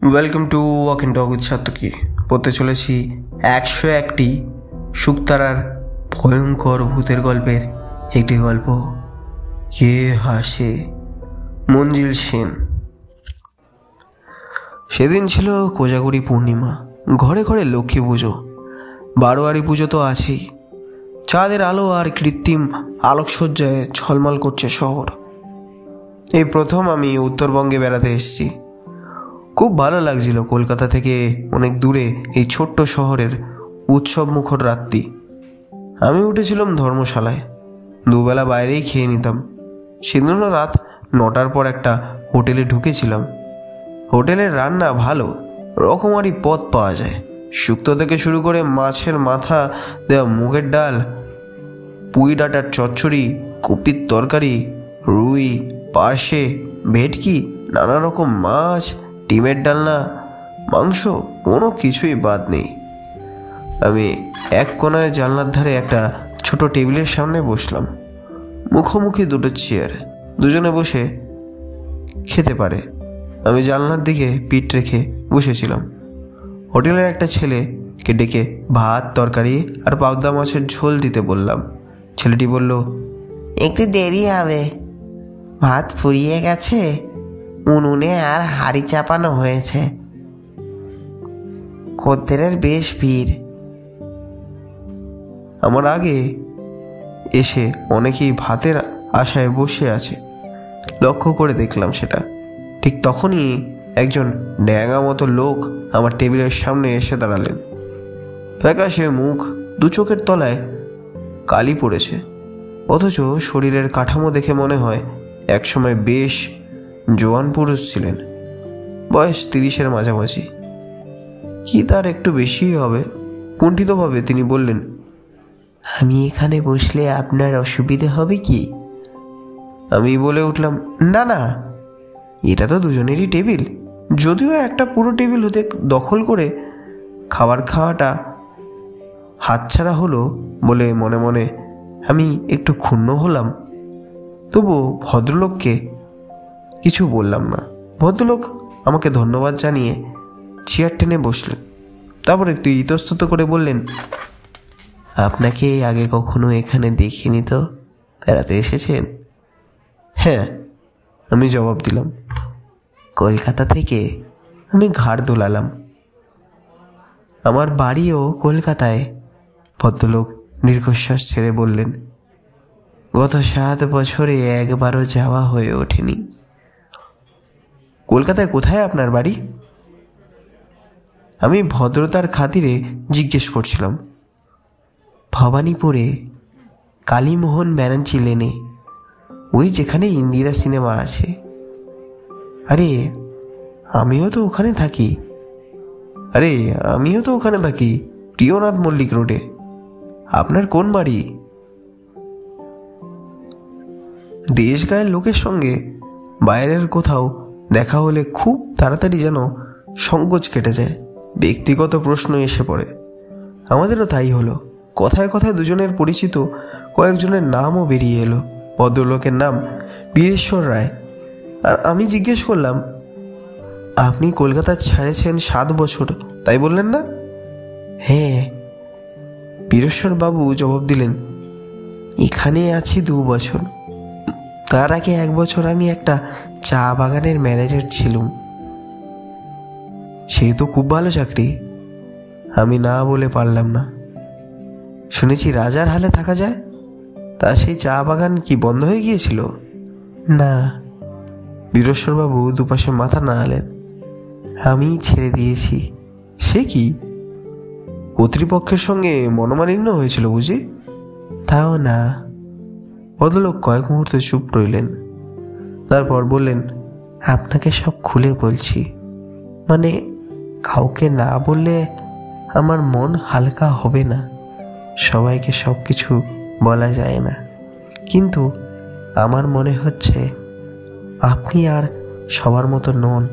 Welcome to walk and talk with Satyaki. পড়তে চলেছি 101টি শুকতারার ভয়ঙ্কর ভূতের গল্পের একটি গল্প, কে হাসে। মঞ্জিল সেন। সেদিন ছিল কোজাগরি পূর্ণিমা। ঘরে ঘরে লক্ষ্মী পুজো, বারোয়ারি পুজো তো আছেই। চাঁদের আলো আর কৃত্রিম আলোকসজ্জায় ঝলমল করছে শহর। এই প্রথম আমি উত্তরবঙ্গে বেড়াতে এসেছি। খুব ভালো লাগছিল কলকাতা থেকে অনেক দূরে এই ছোট্ট শহরের উৎসব মুখর রাত্রি। আমি উঠেছিলাম ধর্মশালায়, দুবেলা বাইরেই খেয়ে নিতাম। সেদিনও রাত 9টার পর একটা হোটেলে ঢুকেছিলাম। হোটেলের রান্না ভালো, রকমারি পদ পাওয়া যায়। শুক্তো থেকে শুরু করে মাছের মাথা দেওয়া মুগের ডাল, পুঁই ডাঁটার চচ্চড়ি, কপির তরকারি, রুই, পার্শে, ভেটকি, নানা রকম মাছ, ডিমের ডালনা, মাংস, কোনো কিছুই বাদ নেই। আমি এক কোনায় জানলার ধারে একটা ছোট টেবিলের সামনে বসলাম। মুখোমুখি দুটো চেয়ার, দুজনে বসে খেতে পারে। আমি জানলার দিকে পিঠ রেখে বসেছিলাম। হোটেলের একটা ছেলেকে ডেকে ভাত, তরকারি আর পাবদা মাছের ঝোল দিতে বললাম। ছেলেটি বলল, একটু দেরি হবে, ভাত ফুরিয়ে গেছে, উনুনে আর হাঁড়ি চাপানো হয়েছে। খদ্দেরের বেশ ভিড়। আমার আগে এসে অনেকেই ভাতের আশায় বসে আছে। লক্ষ্য করে দেখলাম সেটা। ঠিক তখনই একজন ড্যাঙা মতো লোক আমার টেবিলের সামনে এসে দাঁড়ালেন। ফ্যাকাশে মুখ, দু চোখের তলায় কালি পড়েছে, অথচ শরীরের কাঠামো দেখে মনে হয় একসময় বেশ জোয়ান পুরুষ ছিলেন। বয়স 30-এর মাঝামাঝি, কি তার একটু বেশি হবে। কুণ্ঠিতভাবে তিনি বললেন, আমি এখানে বসলে আপনার অসুবিধে হবে কি? আমি বলে উঠলাম, না না, এটা তো দুজনেরই টেবিল। যদিও একটা পুরো টেবিল হতে দখল করে খাবার খাওয়াটা হাতছাড়া হলো বলে মনে মনে আমি একটু ক্ষুণ্ণ হলাম। তবু ভদ্রলোককে কিছু বললাম না। ভদ্রলোক আমাকে ধন্যবাদ জানিয়ে চেয়ার টেনে বসলেন। তারপর একটু ইতস্তত করে বললেন, আপনাকে আগে কখনো এখানে দেখিনি তো, বেড়াতে এসেছেন? হ্যাঁ, আমি জবাব দিলাম। কলকাতা থেকে? আমি ঘাড় দোলালাম। আমার বাড়িও কলকাতায়। ভদ্রলোক দীর্ঘশ্বাস ছেড়ে বললেন, গত 7 বছরে একবারও যাওয়া হয়ে ওঠেনি। কলকাতায় কোথায় আপনার বাড়ি? আমি ভদ্রতার খাতিরে জিজ্ঞেস করছিলাম। ভবানীপুরে, কালীমোহন ব্যানার্জি লেনে, ওই যেখানে ইন্দিরা সিনেমা আছে। আরে আমিও তো ওখানে থাকি। প্রিয়নাথ মল্লিক রোডে। আপনার কোন বাড়ি? দেশ গায়ের লোকের সঙ্গে বাইরের কোথাও দেখা হলে খুব তাড়াতাড়ি যেন সংকোচ কেটে যায়, ব্যক্তিগত প্রশ্ন এসে পড়ে। আমাদেরও তাই হলো। কথায় কথায় দুজনের পরিচিত কয়েকজনের নামও বেরিয়ে এলো। ভদ্রলোকের নাম বীরেশ্বর রায়। আর আমি জিজ্ঞেস করলাম, আপনি কলকাতা ছেড়েছেন 7 বছর, তাই বললেন না? হ্যাঁ, বীরেশ্বর বাবু জবাব দিলেন, এখানে আছি 2 বছর। তার আগে 1 বছর আমি একটা চা বাগানের ম্যানেজার ছিলাম। সেই তো খুব ভালো চাকরি। আমি না বলে পারলাম না। শুনেছি রাজার হালে থাকা যায়। তা সেই চা বাগান কি বন্ধ হয়ে গিয়েছিল? না। বীরেশ্বরবাবু দুপাশে মাথা নাড়ালেন। আমি ছেড়ে দিয়েছি। সে কি, কর্তৃপক্ষের সঙ্গে মনোমালিন্য হয়েছিল বুঝি? তাও না। ভদ্রলোক কয়েক মুহূর্ত চুপ রইলেন। তারপর বললেন, আপনাকে সব খুলে বলছি। মানে, কাউকে না বললে আমার মন হালকা হবে না। সবাইকে সব কিছু বলা যায় না, কিন্তু আমার মনে হচ্ছে আপনি আর সবার মতো নন।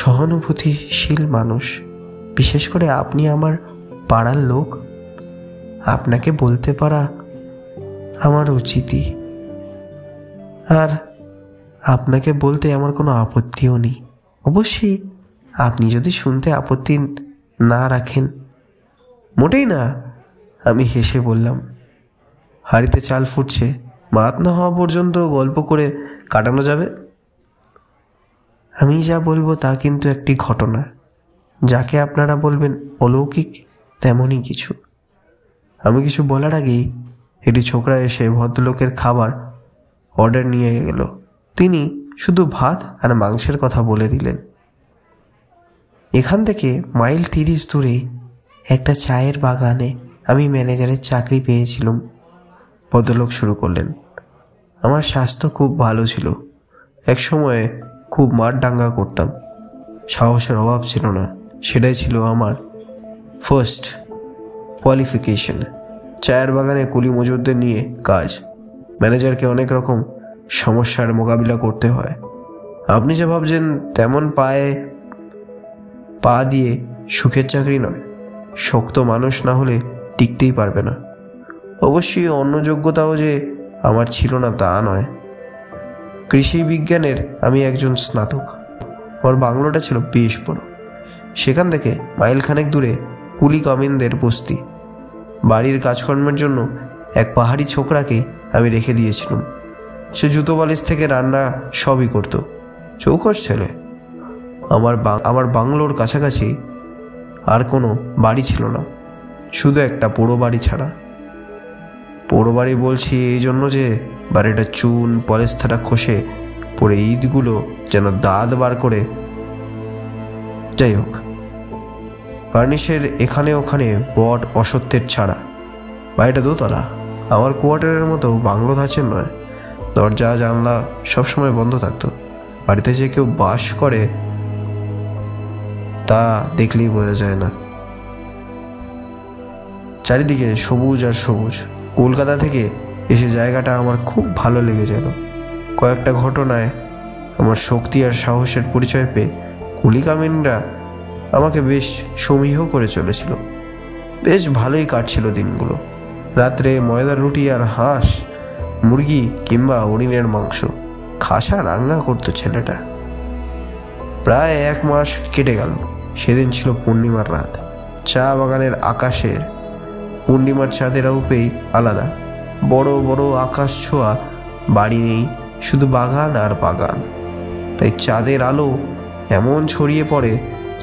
সহানুভূতিশীল মানুষ, বিশেষ করে আপনি আমার পাড়ার লোক। আপনাকে বলতে পারা আমার উচিতই। আর আপনাকে বলতে আমার কোনো আপত্তিও নেই। অবশ্যই আপনি যদি শুনতে আপত্তি না রাখেন। মোটেই না, আমি হেসে বললাম। হাঁড়িতে চাল ফুটছে, ভাত না হওয়া পর্যন্ত গল্প করে কাটানো যাবে। আমি যা বলবো তা কিন্তু একটি ঘটনা, যাকে আপনারা বলবেন অলৌকিক, তেমনই কিছু। আমি কিছু বলার আগেই একটি ছোকরা এসে ভদ্রলোকের খাবার অর্ডার নিয়ে গেল। তিনি শুধু ভাত আর মাংসের কথা বলে দিলেন। এখান থেকে মাইল 30 দূরে একটা চায়ের বাগানে আমি ম্যানেজারের চাকরি পেয়েছিলাম। ভদ্রলোক শুরু করলেন। আমার স্বাস্থ্য খুব ভালো ছিল। এক সময়ে খুব মারদাঙ্গা করতাম। সাহসের অভাব ছিল না, সেটাই ছিল আমার ফার্স্ট কোয়ালিফিকেশন। চায়ের বাগানে কুলি মজুরদের নিয়ে কাজ। ম্যানেজারকে অনেক রকম সমস্যার মোকাবিলা করতে হয়। আপনি যা ভাবছেন তেমন পা দিয়ে সুখের চাকরি নয়। শক্ত মানুষ না হলে টিকতেই পারবে না। অবশ্যই অন্য যোগ্যতাও যে আমার ছিল না তা নয়। কৃষি বিজ্ঞানের আমি একজন স্নাতক। আমার বাংলোটা ছিল বেশ বড়। সেখান থেকে মাইলখানেক দূরে কুলি কামিনদের বস্তি। বাড়ির কাজকর্মের জন্য এক পাহাড়ি ছোকরাকে আমি রেখে দিয়েছিলাম। সে জুতো বালিশ থেকে রান্না সবই করত। চৌখস ছেলে। আমার বাংলোর কাছাকাছি আর কোনো বাড়ি ছিল না, শুধু একটা পোড়ো বাড়ি ছাড়া। পোড়ো বাড়ি বলছি এই জন্য যে বাড়িটা চুন পলেস্তাটা খসে পড়ে ইটগুলো যেন দাঁত বার করে। যাই হোক, কার্নিশের এখানে ওখানে বট অসত্যের ছাড়া। বাড়িটা দোতলা। আমার কোয়ার্টারের মতো বাংলো ধাঁচের নয়। দরজা জানলা সবসময় বন্ধ থাকতো। বাড়িতে যে কেউ বাস করে তা দেখলেই বোঝা যায় না। চারিদিকে সবুজ আর সবুজ। কলকাতা থেকে এসে জায়গাটা আমার খুব ভালো লেগে গেল। কয়েকটা ঘটনায় আমার শক্তি আর সাহসের পরিচয় পেয়ে কুলি কামিনরা আমাকে বেশ সমীহ করে চলেছিল। বেশ ভালোই কাটছিল দিনগুলো। রাত্রে ময়দার রুটি আর হাঁস মুরগি কিংবা হরিণের মাংস খাসা রান্না করতো ছেলেটা। প্রায় 1 মাস কেটে গেল। সেদিন ছিল পূর্ণিমার রাত। চা বাগানের আকাশের পূর্ণিমার চাঁদের রূপেই আলাদা। বড় বড় আকাশ ছোঁয়া বাড়ি নেই, শুধু বাগান আর বাগান। তাই চাঁদের আলো এমন ছড়িয়ে পড়ে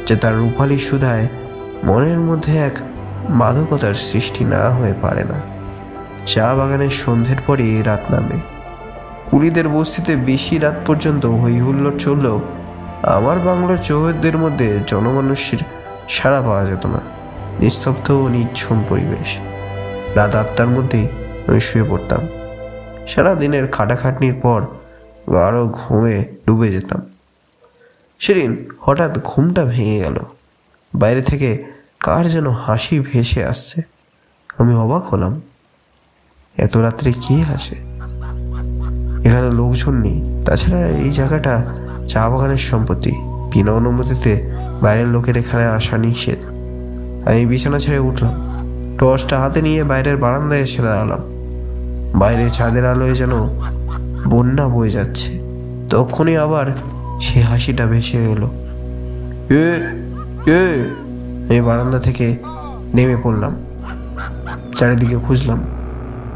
যে তার রূপালী সুধায় মনের মধ্যে এক মাদকতার সৃষ্টি না হয়ে পারে না। চা বাগানের সন্ধ্যের পরে রাত নামে। কুলিদের বস্তিতে বেশি রাত পর্যন্ত হই হুল্লোড় চললেও আমার বাংলার চৌহদ্দের মধ্যে জনমানুষের সাড়া পাওয়া যেত না। নিস্তব্ধ ও নিঝুম পরিবেশ। রাত 8টার মধ্যেই আমি শুয়ে পড়তাম। সারাদিনের খাটাখাটনির পর গাঢ় ঘুমে ডুবে যেতাম। সেদিন হঠাৎ ঘুমটা ভেঙে গেল। বাইরে থেকে কার যেন হাসি ভেসে আসছে। আমি অবাক হলাম। এত রাত্রে কে হাসে? এখানে লোকজন নেই। তাছাড়া এই জায়গাটা চা বাগানের সম্পত্তি। বিনা অনুমতিতে বাইরের লোকের এখানে আসা নিষেধ। আমি বিছানা ছেড়ে উঠলাম। টর্চটা হাতে নিয়ে বাইরের বারান্দায় এসে দাঁড়ালাম। বাইরে ছাদের আলোয় যেন বন্যা বয়ে যাচ্ছে। তখনই আবার সে হাসিটা ভেসে এলো। আমি বারান্দা থেকে নেমে পড়লাম। চারিদিকে খুঁজলাম,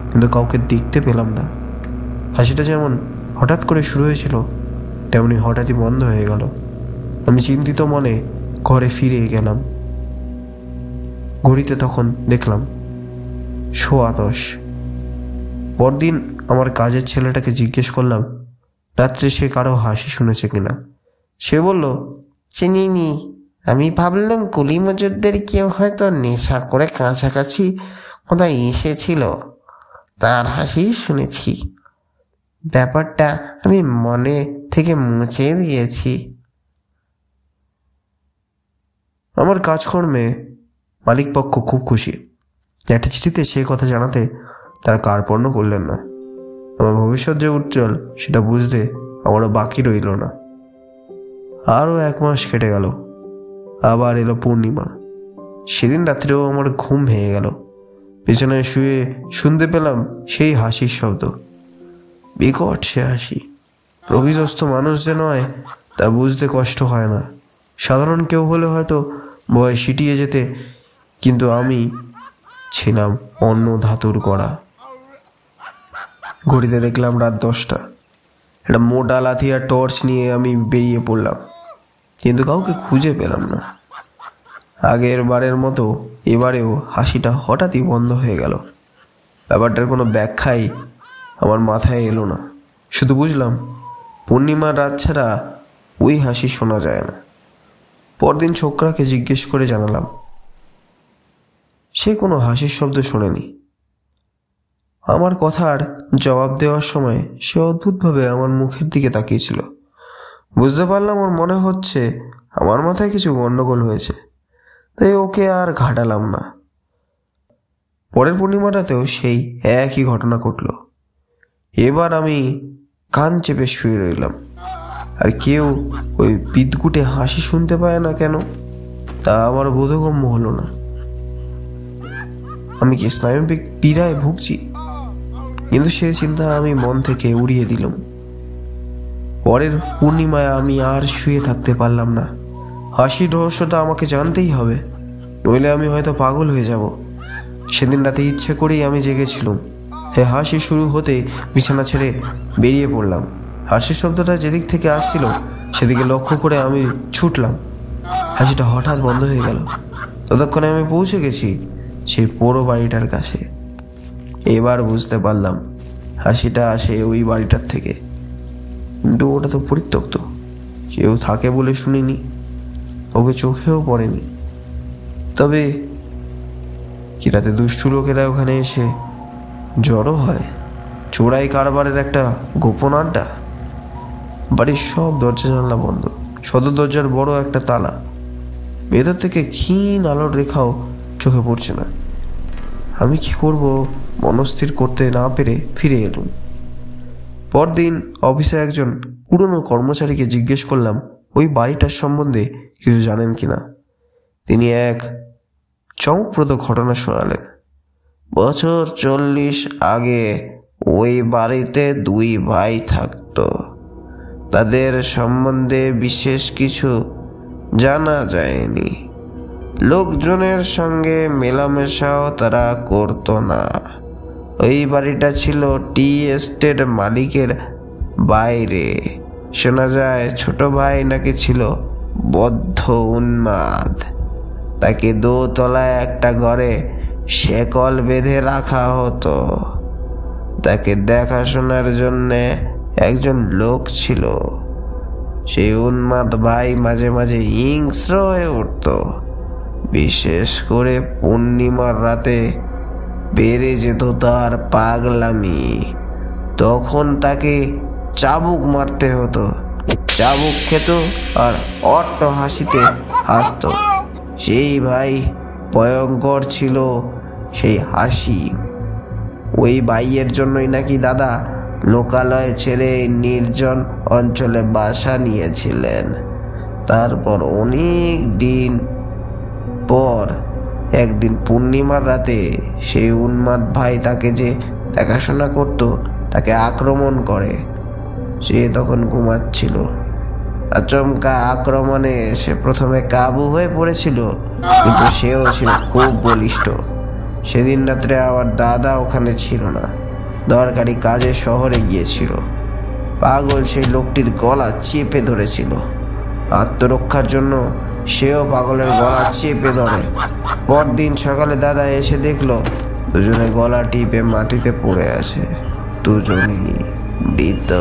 কিন্তু কাউকে দেখতে পেলাম না। হাসিটা যেমন হঠাৎ করে শুরু হয়েছিল তেমনি হঠাৎই বন্ধ হয়ে গেল। আমি চিন্তিত মনে ঘরে ফিরে গেলাম। ঘড়িতে তখন দেখলাম 10:15। পরদিন আমার কাজের ছেলেটাকে জিজ্ঞেস করলাম রাত্রে সে কারো হাসি শুনেছে কিনা। সে বলল, চিনিনি। আমি ভাবলাম কুলি মজুরদের কেউ হয়তো নেশা করে কাছাকাছি কোথায় এসেছিল, তার হাসি শুনেছি। ব্যাপারটা আমি মনে থেকে মুছে দিয়েছি। আমার কাজকর্মে মালিকপক্ষ খুব খুশি। একটা চিঠিতে সে কথা জানাতে তারা কার্পণ্য করলেন না। আমার ভবিষ্যৎ যে উজ্জ্বল সেটা বুঝতে আমারও বাকি রইল না। আরও 1 মাস কেটে গেল। আবার এলো পূর্ণিমা। সেদিন রাত্রেও আমার ঘুম ভেঙে গেল। বিছানায় শুয়ে শুনতে পেলাম সেই হাসির শব্দ। বিকট সে হাসি। প্রকৃতস্থ মানুষ যে নয় তা বুঝতে কষ্ট হয় না। সাধারণ কেউ হলে হয়তো ভয় সিটিয়ে যেতে, কিন্তু আমি ছিলাম অন্য ধাতুর গড়া। ঘড়িতে দেখলাম রাত 10টা। একটা মোটা লাথি আর টর্চ নিয়ে আমি বেরিয়ে পড়লাম, কিন্তু কাউকে খুঁজে পেলাম না। আগের বারের মতো এবারেও হাসিটা হঠাৎই বন্ধ হয়ে গেল। ব্যাপারটার কোনো ব্যাখ্যাই আমার মাথায় এলো না। শুধু বুঝলাম পূর্ণিমার রাত ছাড়া ওই হাসি শোনা যায় না। পরদিন ছোকরাকে জিজ্ঞেস করে জানালাম, সে কোনো হাসির শব্দ শোনেনি। আমার কথার জবাব দেওয়ার সময় সে অদ্ভুতভাবে আমার মুখের দিকে তাকিয়েছিল। বুঝতে পারলাম ওর মনে হচ্ছে আমার মাথায় কিছু গণ্ডগোল হয়েছে, তাই ওকে আর ঘাটালাম না। পরের পূর্ণিমাটাতেও সেই একই ঘটনা ঘটল। এবার আমি কান চেপে শুয়ে রইলাম, আর কেউ ওই বিদঘুটে হাসি শুনতে পায় না কেন তা আমার বোধগম্য হলো না। আমি কি স্নায়বিক পীড়ায় ভুগছি? কিন্তু সে চিন্তা আমি মন থেকে উড়িয়ে দিলাম। পরের পূর্ণিমায় আমি আর শুয়ে থাকতে পারলাম না। হাসির রহস্যটা আমাকে জানতেই হবে, নইলে আমি হয়তো পাগল হয়ে যাব। সেদিন রাতে ইচ্ছে করেই আমি জেগেছিলাম। হাসি শুরু হতে বিছানা ছেড়ে বেরিয়ে পড়লাম। হাসির শব্দটা যেদিক থেকে আসছিল সেদিকে লক্ষ্য করে আমি ছুটলাম। হাসিটা হঠাৎ বন্ধ হয়ে গেল। ততক্ষণে আমি পৌঁছে গেছি সেই পোড়ো বাড়িটার কাছে। এবার বুঝতে পারলাম হাসিটা আসে ওই বাড়িটার থেকে, কিন্তু ওটা তো পরিত্যক্ত। কেউ থাকে বলে শুনিনি, ওকে চোখেও পড়েনি। তবে কি রাতে দুষ্টু লোকেরা ওখানে এসে জড়ো হয়? চোরাই কারবারের একটা গোপন আড্ডা? বাড়ির সব দরজা জানলা বন্ধ, সদর দরজার বড় একটা তালা। ভেতর থেকে ক্ষীণ আলোর রেখাও চোখে পড়ছে না। আমি কি করব মনস্থির করতে না পেরে ফিরে এলুম। পরদিন অফিসে একজন পুরনো কর্মচারীকে জিজ্ঞেস করলাম ওই বাড়িটার সম্বন্ধে কিছু জানেন কিনা। তিনি এক চমকপ্রদ ঘটনা শোনালেন। বছর 40 আগে ওই বাড়িতে 2 ভাই থাকতো। তাদের সম্বন্ধে বিশেষ কিছু জানা যায়নি। লোকজনের সঙ্গে মেলামেশাও তারা করতো না। ওই বাড়িটা ছিল টি এস্টেট মালিকের বাইরে। শোনা যায় ছোট ভাই নাকি ছিল বদ্ধ উন্মাদ। তাকে দোতলায় একটা ঘরে শেকল বেঁধে রাখা হতো। তাকে দেখাশোনার জন্যে একজন লোক ছিল। সেই উন্মাদ ভাই মাঝে মাঝে হিংস্র হয়ে উঠত। বিশেষ করে পূর্ণিমার রাতে বেড়ে যেত তার পাগলামি। তখন তাকে চাবুক মারতে হতো। চাবুক খেত আর অট্ট হাসিতে হাসত। সেই ভাই ভয়ঙ্কর ছিল সেই হাসি। ওই ভাইয়ের জন্যই নাকি দাদা লোকালয় ছেড়ে নির্জন অঞ্চলে বাসা নিয়েছিলেন। তারপর অনেক দিন পর একদিন পূর্ণিমার রাতে সেই উন্মাদ ভাই তাকে যে দেখাশোনা করত তাকে আক্রমণ করে। সে তখন ঘুমাচ্ছিল। আচমকা আক্রমণে সে প্রথমে কাবু হয়ে পড়েছিল, কিন্তু সেও ছিল খুব বলিষ্ঠ। সেদিন রাত্রে আমার দাদা ওখানে ছিল না, দরকারি কাজে শহরে গিয়েছিল। পাগল সেই লোকটির গলা চেপে ধরেছিল। আত্মরক্ষার জন্য সেও পাগলের গলা চেপে ধরে। পরদিন সকালে দাদা এসে দেখলো দুজনে গলা টিপে মাটিতে পড়ে আছে, দুজনই মৃত।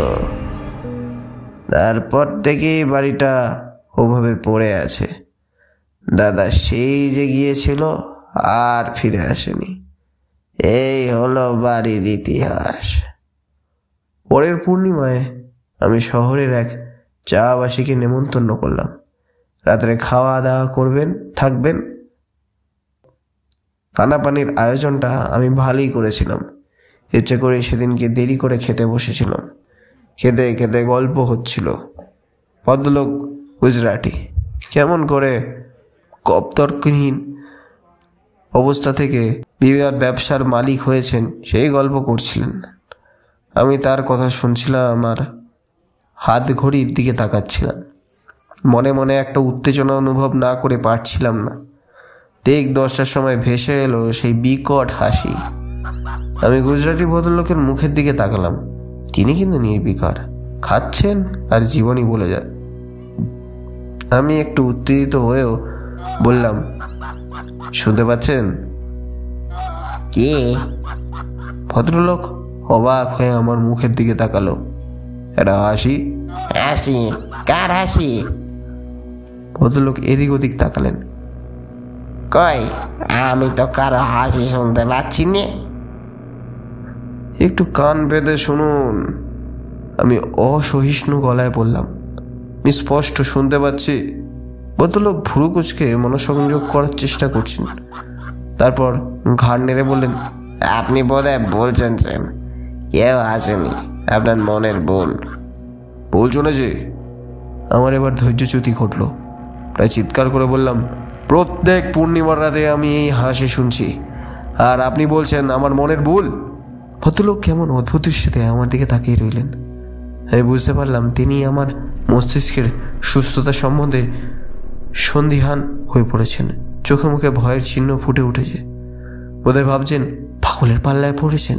তারপর থেকেই বাড়িটা ওভাবে পড়ে আছে। দাদা সেই যে গিয়েছিল আর ফিরে আসেনি। এই হলো বাড়ির ইতিহাস। পরের পূর্ণিমায় আমি শহরের এক চাবাসীকে নেমন্তন্ন করলাম। রাত্রে খাওয়া দাওয়া করবেন, থাকবেন। কানাপানির আয়োজনটা আমি ভালোই করেছিলাম। ইচ্ছে করে সেদিনকে দেরি করে খেতে বসেছিলাম। খেতে খেতে গল্প হচ্ছিল। ভদ্রলোক গুজরাটি কেমন করে কপতর্কহীন অবস্থা থেকে বিরাট ব্যবসার মালিক হয়েছেন সেই গল্প করছিলেন। আমি তার কথা শুনছিলাম, আমার হাত ঘড়ির দিকে তাকাচ্ছিলাম। মনে মনে একটা উত্তেজনা অনুভব না করে পারছিলাম না। ঠিক 10টার সময় ভেসে এলো সেই বিকট হাসি। আমি গুজরাটি ভদ্রলোকের মুখের দিকে তাকালাম। তিনি কিন্তু নির্বিকার, খাচ্ছেন আর জীবনই বলে যায়। আমি একটু উত্তেজিত হয়েও বললাম, শুনতে পাচ্ছেন? কে? ভদ্রলোক অবাক হয়ে আমার মুখের দিকে তাকালো। একটা হাসি। হাসি? কার হাসি? ভদ্রলোক এদিক ওদিক তাকালেন। কই, আমি তো কারো হাসি শুনতে পাচ্ছি না। একটু কান বেঁধে শুনুন, আমি অসহিষ্ণু গলায় বললাম। আমি স্পষ্ট শুনতে পাচ্ছি। ভদ্রলোক ভুরু কুঁচকে মনোসংযোগ করার চেষ্টা করছেন। তারপর ঘাড় নেড়ে বললেন, আপনি বোধহয় বলছেন কেউ আসেনি, আপনার মনের ভুল। ভুল শুনেছি? আমার এবার ধৈর্যচ্যুতি ঘটল। প্রায় চিৎকার করে বললাম, প্রত্যেক পূর্ণিমার রাতে আমি এই হাসি শুনছি, আর আপনি বলছেন আমার মনের ভুল? ভদ্রলোক কেমন অদ্ভুত দৃষ্টিতে আমার দিকে তাকিয়ে রইলেন। আমি বুঝতে পারলাম তিনি আমার মস্তিষ্কের সুস্থতা সম্বন্ধে সন্দিহান হয়ে পড়েছেন। চোখে মুখে ভয়ের চিহ্ন ফুটে উঠেছে। বোধহয় ভাবছেন পাগলের পাল্লায় পড়েছেন।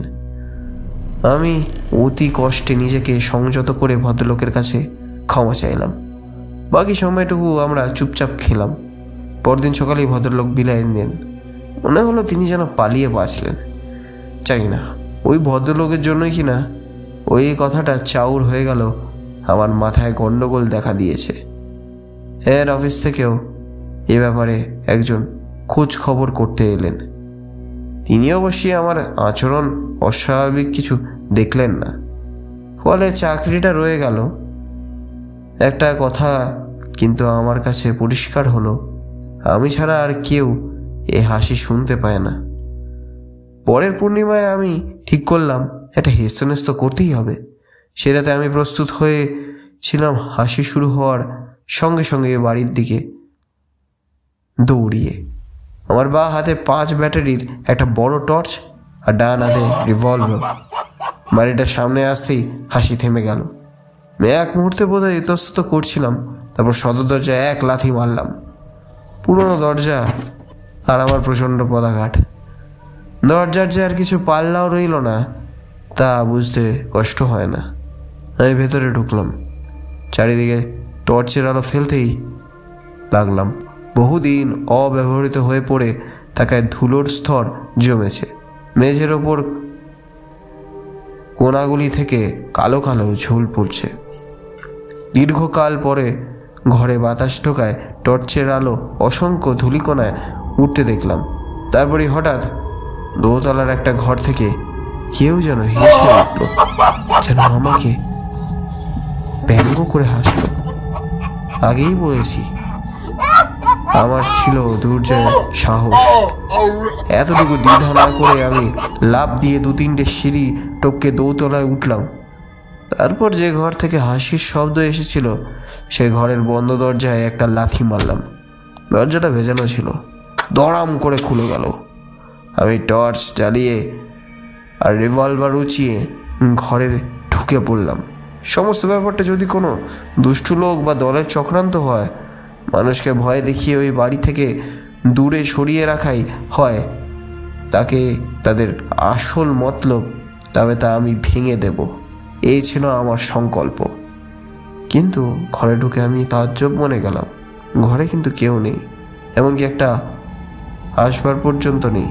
আমি অতি কষ্টে নিজেকে সংযত করে ভদ্রলোকের কাছে ক্ষমা চাইলাম। বাকি সময়টুকু আমরা চুপচাপ খেলাম। পরদিন সকালেই ভদ্রলোক বিদায় নিলেন। মনে হলো তিনি যেন পালিয়ে বাঁচলেন। জানি না ওই ভদ্রলোকের জন্যই কিনা ওই কথাটা চাউর হয়ে গেল আমার মাথায় গন্ডগোল দেখা দিয়েছে। হেড অফিস থেকেও এ ব্যাপারে একজন খোঁজ খবর করতে এলেন। তিনি অবশ্যই আমার আচরণ অস্বাভাবিক কিছু দেখলেন না, ফলে চাকরিটা রয়ে গেল। একটা কথা কিন্তু আমার কাছে পরিষ্কার হলো, আমি ছাড়া আর কেউ এ হাসি শুনতে পায় না। পরের পূর্ণিমায় আমি ঠিক করলাম একটা হেস্তনেস্ত করতেই হবে। সে রাতে আমি প্রস্তুত হয়েছিলাম হাসি শুরু হওয়ার সঙ্গে সঙ্গে বাড়ির দিকে দৌড়িয়ে। আমার বাঁ হাতে 5 ব্যাটারির একটা বড় টর্চ আর ডান হাতে রিভলভার। বাড়িটার সামনে আসতেই হাসি থেমে গেল। আমি এক মুহূর্তে বোধহয় ইতস্তত করছিলাম, তারপর সদর দরজায় এক লাথি মারলাম। পুরনো দরজা আর আমার প্রচণ্ড পদাঘাত। দরজার যে আর কিছু পাল্লাও রইল না তা বুঝতে কষ্ট হয় না। আমি ভেতরে ঢুকলাম। চারিদিকে টর্চের আলো ফেলতেই লাগলাম। বহুদিন অব্যবহৃত হয়ে পড়ে তাকায় ধুলোর স্তর জমেছে। মেঝের ওপর কোনাগুলি থেকে কালো কালো ঝুল পড়ছে। দীর্ঘকাল পরে ঘরে বাতাস ঢোকায় টর্চের আলো অসংখ্য ধূলিকণায় উঠতে দেখলাম। তারপরে হঠাৎ দোতলার একটা ঘর থেকে কেউ যেন হেসে উঠল, যেন আমাকে ব্যঙ্গ করে হাসলো। আগেই বলেছি আমার ছিল দুর্জয় সাহস। এতটুকু দ্বিধা না করে আমি লাফ দিয়ে 2-3টে সিঁড়ি টপকে দোতলায় উঠলাম। তারপর যে ঘর থেকে হাসির শব্দ এসেছিল সে ঘরের বন্ধ দরজায় একটা লাথি মারলাম। দরজাটা ভেজানো ছিল, দড়াম করে খুলে গেল। আমি টর্চ জ্বালিয়ে আর রিভলভার উঁচিয়ে ঘরে ঢুকে পড়লাম। সমস্ত ব্যাপারটা যদি কোনো দুষ্টু লোক বা দলের চক্রান্ত হয়, মানুষকে ভয় দেখিয়ে ওই বাড়ি থেকে দূরে সরিয়ে রাখাই হয় তাকে তাদের আসল মতলব, তবে তা আমি ভেঙে দেব, এই ছিল আমার সংকল্প। কিন্তু ঘরে ঢুকে আমি তাজ্জব মনে গেলাম। ঘরে কিন্তু কেউ নেই, এমনকি একটা আসবার পর্যন্ত নেই।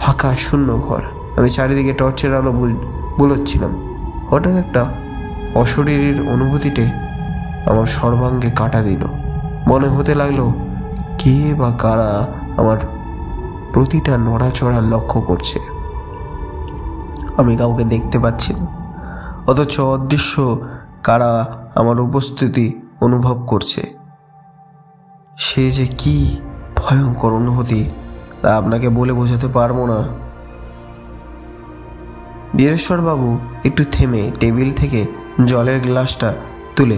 ফাঁকা শূন্য ঘর। আমি চারিদিকে টর্চের আলো বুলোচ্ছিলাম। হঠাৎ একটা অশরীরীর অনুভূতিতে আমার সর্বাঙ্গে কাটা দিল। মনে হতে লাগলো কে বা কারা আমার প্রতিটা নড়াচড়া লক্ষ্য করছে। আমি কাউকে দেখতে পাচ্ছি না, অথচ অদৃশ্য কারা আমার উপস্থিতি অনুভব করছে। সে যে কি ভয়ঙ্কর অনুভূতি তা আপনাকে বলে বোঝাতে পারবো না। বীরেশ্বরবাবু একটু থেমে টেবিল থেকে জলের গ্লাসটা তুলে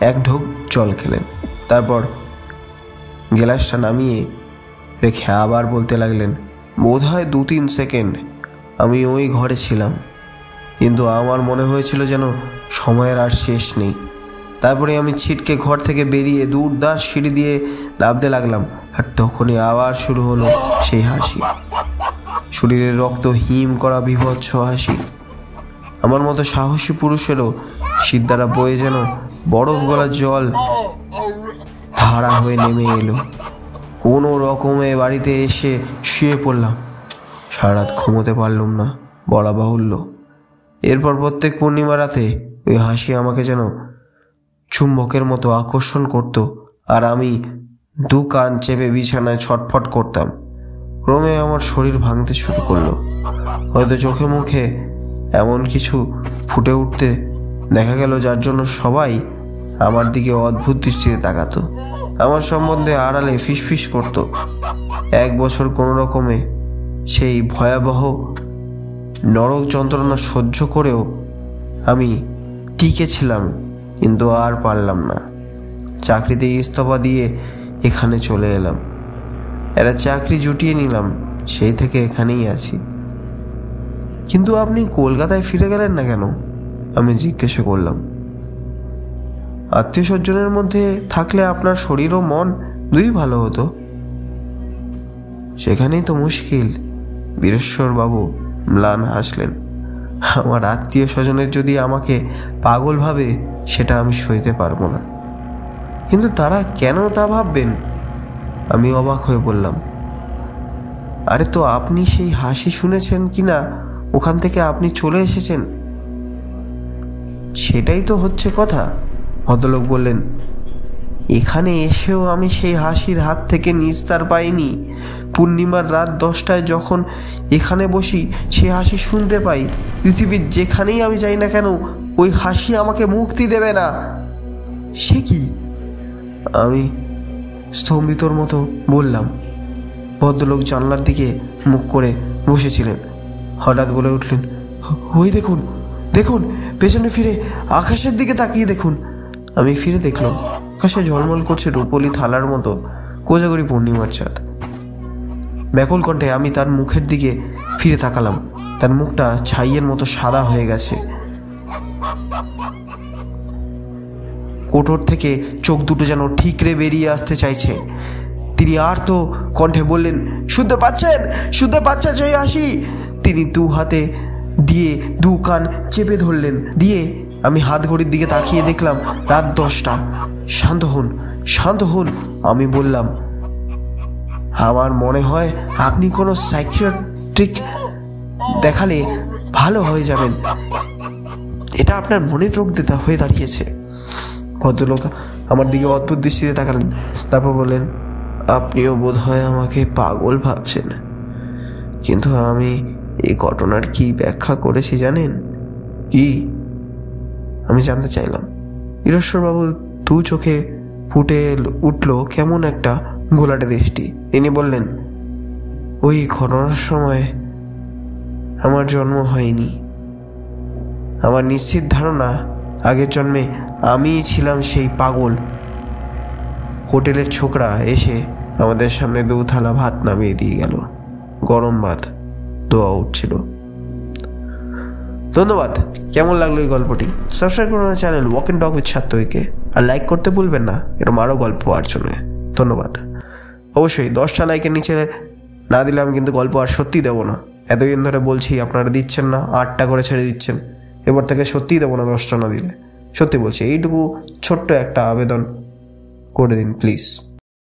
এক ঢোক জল খেলেন। তারপর গ্লাসটা নামিয়ে রেখে আবার বলতে লাগলেন, বোধহয় 2-3 সেকেন্ড আমি ওই ঘরে ছিলাম, কিন্তু আমার মনে হয়েছিল যেন সময়ের আর শেষ নেই। তারপরে আমি ছিটকে ঘর থেকে বেরিয়ে দূরদার সিঁড়ি দিয়ে নামতে লাগলাম। আর তখনই আবার শুরু হলো সেই হাসি, শরীরের রক্ত হিম করা বিভৎস হাসি। আমার মতো সাহসী পুরুষেরও শীত দ্বারা বয়ে যেন বরফ গলা জল ধারা হয়ে নেমে এলো। কোনো রকমে বাড়িতে এসে শুয়ে পড়লাম। সারা রাত ঘুমোতে পারলাম না বলা বাহুল্য। এরপর প্রত্যেক পূর্ণিমা রাতে ওই হাসি আমাকে যেন চুম্বকের মতো আকর্ষণ করত, আর আমি দু কান চেপে বিছানায় ছটফট করতাম। ক্রমে আমার শরীর ভাঙতে শুরু করলো। হয়তো চোখে মুখে এমন কিছু ফুটে উঠতে দেখা গেল যার জন্য সবাই আমার দিকে অদ্ভুত দৃষ্টিতে তাকাতো, আমার সম্বন্ধে আড়ালে ফিসফিস করত। 1 বছর কোনো রকমে সেই ভয়াবহ নরক যন্ত্রণা সহ্য করেও আমি টিকে ছিলাম, কিন্তু আর পারলাম না। চাকরিতে ইস্তফা দিয়ে এখানে চলে এলাম। একটা চাকরি জুটিয়ে নিলাম, সেই থেকে এখানেই আছি। কিন্তু আপনি কলকাতায় ফিরে গেলেন না কেন? আমি জিজ্ঞাসা করলাম। আত্মীয় স্বজনের মধ্যে থাকলে আপনার শরীর ও মন দুই ভালো হতো। সেখানেই তো মুশকিল। বীরেশ্বরবাবু ম্লান হাসলেন। আমার আত্মীয় স্বজনের যদি আমাকে পাগল ভাবে সেটা আমি সইতে পারবো না। কিন্তু তারা কেন তা ভাববেন? আমি অবাক হয়ে বললাম, আরে তো আপনি সেই হাসি শুনেছেন কিনা ওখান থেকে আপনি চলে এসেছেন, সেটাই তো হচ্ছে কথা। ভদ্রলোক বললেন, এখানে এসেও আমি সেই হাসির হাত থেকে নিস্তার পাইনি। পূর্ণিমার রাত 10টায় যখন এখানে বসি সেই হাসি শুনতে পাই। পৃথিবীর যেখানেই আমি যাই না কেন ওই হাসি আমাকে মুক্তি দেবে না। সে কি? আমি স্তম্ভিতর মতো বললাম। ভদ্রলোক জানলার দিকে মুখ করে বসেছিলেন। হঠাৎ বলে উঠলেন, ওই দেখুন দেখুন, পেছনে ফিরে আকাশের দিকে তাকিয়ে দেখুন। আমি ফিরে দেখলাম আকাশে ঝলমল করছে রূপলি থালার মতো কোজাগরি পূর্ণিমার চাঁদ। ব্যাকুল কণ্ঠে আমি তার মুখের দিকে ফিরে তাকালাম। তার মুখটা ছাইয়ের মতো সাদা হয়ে গেছে। কোটর থেকে চোখ দুটো যেন ঠিকরে বেরিয়ে আসতে চাইছে। তিনি আর তো কণ্ঠে বললেন, শুনতে পাচ্ছেন? শুনতে পাচ্ছেন সেই হাসি? তিনি 2 হাতে দিয়ে 2 কান চেপে ধরলেন। দিয়ে আমি হাত ঘড়ির দিকে তাকিয়ে দেখলাম রাত 10টা। শান্ত হন, শান্ত হন, আমি বললাম। আমার মনে হয় আপনি কোনো সাইকিয়াট্রিক দেখালে ভালো হয়ে যাবেন। এটা আপনার মনের রোগ হয়ে দাঁড়িয়েছে। ভদ্রলোক আমার দিকে অদ্ভুত দৃষ্টিতে তাকালেন। তারপর বললেন, আপনিও বোধ হয় আমাকে পাগল ভাবছেন, কিন্তু আমি এই ঘটনার কি ব্যাখ্যা করেছি জানেন? কি? আমি জানতে চাইলাম। বীরেশ্বরবাবু 2 চোখে ফুটে উঠল কেমন একটা ঘোলাটে দৃষ্টি। তিনি বললেন, ওই ঘটনার সময় আমার জন্ম হয়নি। আমার নিশ্চিত ধারণা আগের জন্মে আমিই ছিলাম সেই পাগল। হোটেলের ছোকরা এসে আমাদের সামনে 2 থালা ভাত নামিয়ে দিয়ে গেল। গরম ভাত, দোয়া উঠছিল। ধন্যবাদ। কেমন লাগলো এই গল্পটি? সাবস্ক্রাইব করুন আমার channel walk and talk with সাত্তইকে, আর লাইক করতে ভুলবেন না এরকম আরও গল্প পাওয়ার জন্য। ধন্যবাদ। অবশ্যই 10টা লাইকের নিচে না দিলে আমি কিন্তু গল্প আর সত্যি দেবো না। এতদিন ধরে বলছি, আপনারা দিচ্ছেন না, 8টা করে ছেড়ে দিচ্ছেন। এবার থেকে সত্যিই দেবো না 10টা না দিলে। সত্যি বলছি, এইটুকু ছোট্ট একটা আবেদন করে দিন প্লিজ।